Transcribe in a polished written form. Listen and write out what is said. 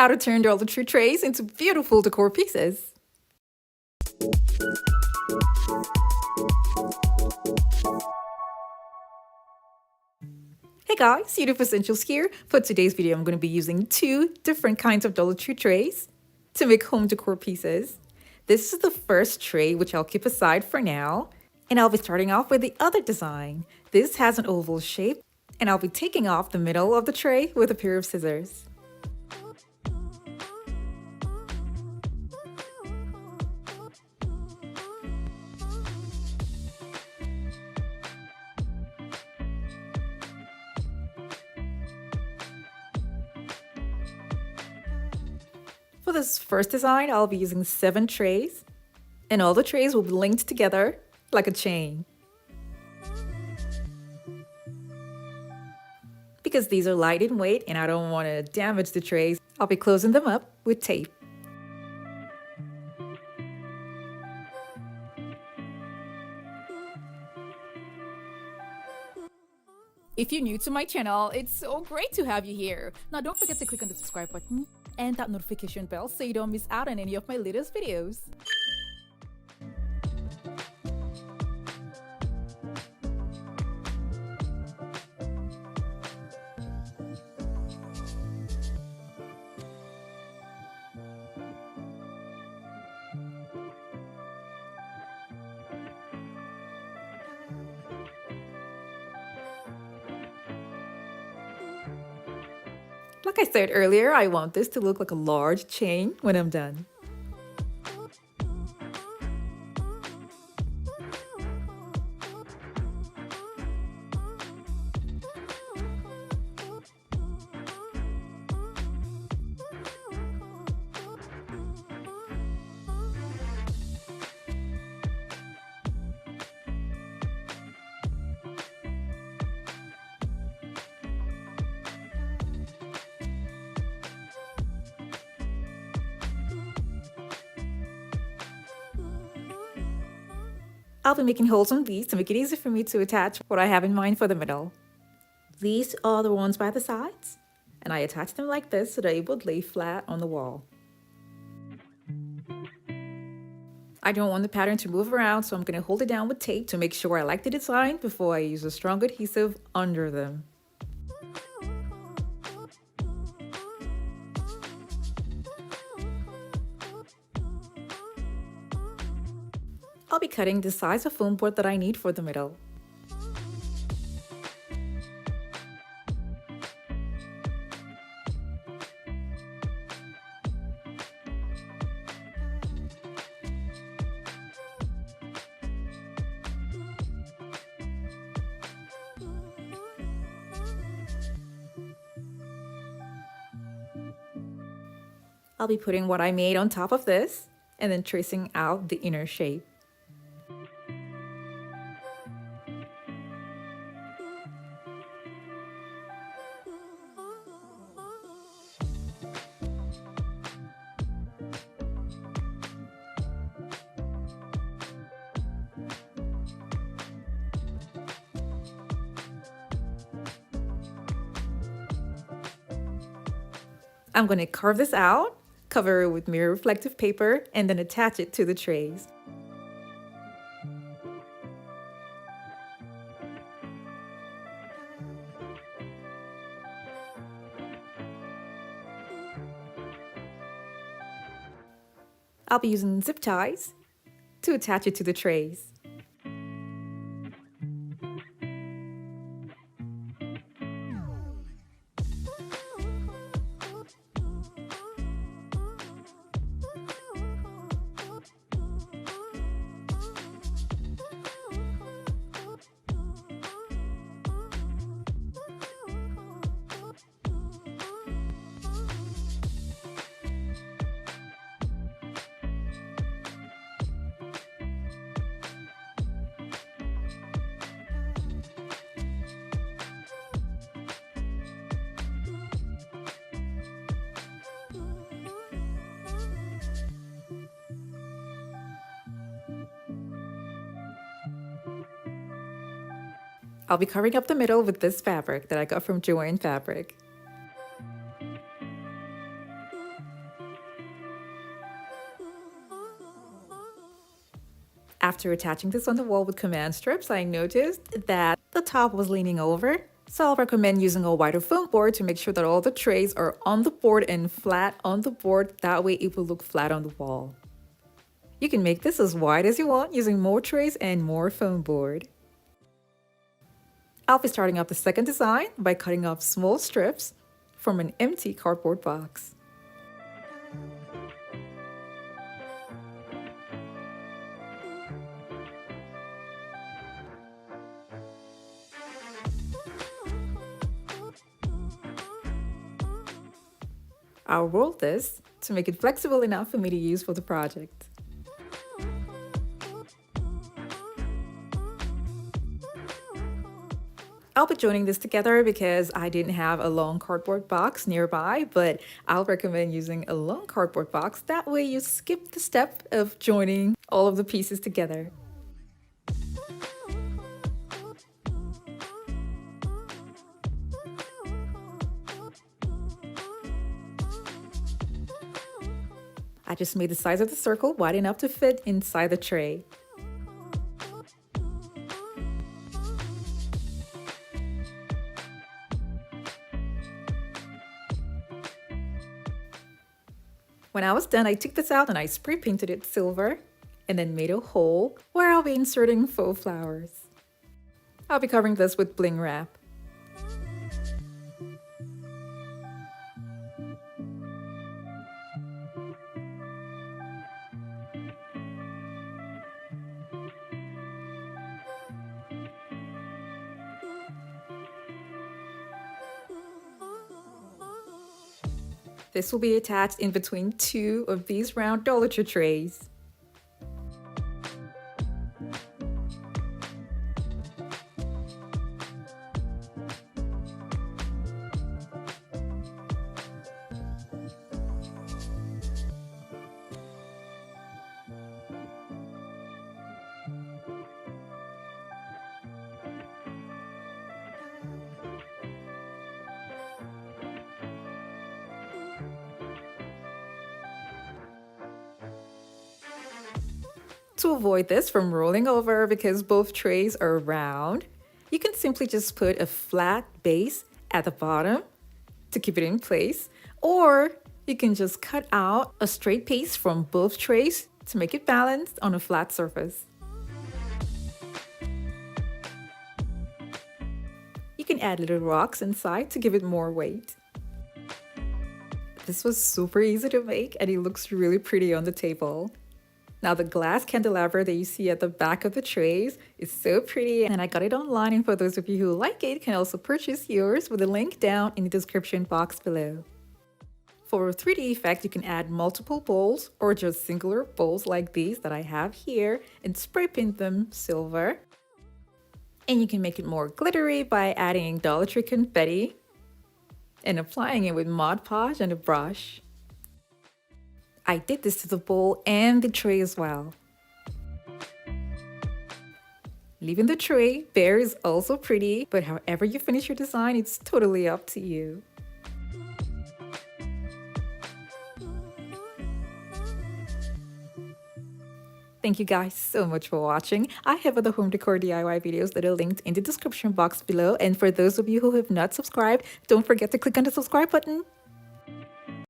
how to turn all the tree trays into beautiful decor pieces. Hey guys, Uniqueness Essentials here. For today's video, I'm going to be using two different kinds of Dollar Tree trays to make home decor pieces. This is the first tray, which I'll keep aside for now. And I'll be starting off with the other design. This has an oval shape, and I'll be taking off the middle of the tray with a pair of scissors. For this first design, I'll be using 7 trays, and all the trays will be linked together like a chain. Because these are light in weight and I don't want to damage the trays, I'll be closing them up with tape. If you're new to my channel, it's so great to have you here. Now don't forget to click on the subscribe button and that notification bell so you don't miss out on any of my latest videos. Like I said earlier, I want this to look like a large chain when I'm done. I'll be making holes on these to make it easy for me to attach what I have in mind for the middle. These are the ones by the sides, and I attach them like this so they would lay flat on the wall. I don't want the pattern to move around, so I'm going to hold it down with tape to make sure I like the design before I use a strong adhesive under them. I'll be cutting the size of foam board that I need for the middle. I'll be putting what I made on top of this and then tracing out the inner shape. I'm going to carve this out, cover it with mirror reflective paper, and then attach it to the trays. I'll be using zip ties to attach it to the trays. I'll be covering up the middle with this fabric that I got from Joanne Fabric. After attaching this on the wall with command strips, I noticed that the top was leaning over. So I'll recommend using a wider foam board to make sure that all the trays are on the board and flat on the board. That way it will look flat on the wall. You can make this as wide as you want using more trays and more foam board. I'll be starting off the second design by cutting off small strips from an empty cardboard box. I'll roll this to make it flexible enough for me to use for the project. I'll be joining this together because I didn't have a long cardboard box nearby, but I'll recommend using a long cardboard box. That way you skip the step of joining all of the pieces together. I just made the size of the circle wide enough to fit inside the tray. When I was done, I took this out and I spray painted it silver and then made a hole where I'll be inserting faux flowers. I'll be covering this with bling wrap. This will be attached in between two of these round Dollar Tree trays. To avoid this from rolling over because both trays are round, you can simply just put a flat base at the bottom to keep it in place, or you can just cut out a straight piece from both trays to make it balanced on a flat surface. You can add little rocks inside to give it more weight. This was super easy to make and it looks really pretty on the table. Now the glass candelabra that you see at the back of the trays is so pretty and I got it online, and for those of you who like it, you can also purchase yours with a link down in the description box below. For a 3D effect, you can add multiple bowls or just singular bowls like these that I have here and spray paint them silver. And you can make it more glittery by adding Dollar Tree confetti and applying it with Mod Podge and a brush. I did this to the bowl and the tray as well. Leaving the tray bare is also pretty, but however you finish your design, it's totally up to you. Thank you guys so much for watching. I have other home decor DIY videos that are linked in the description box below, and for those of you who have not subscribed, don't forget to click on the subscribe button.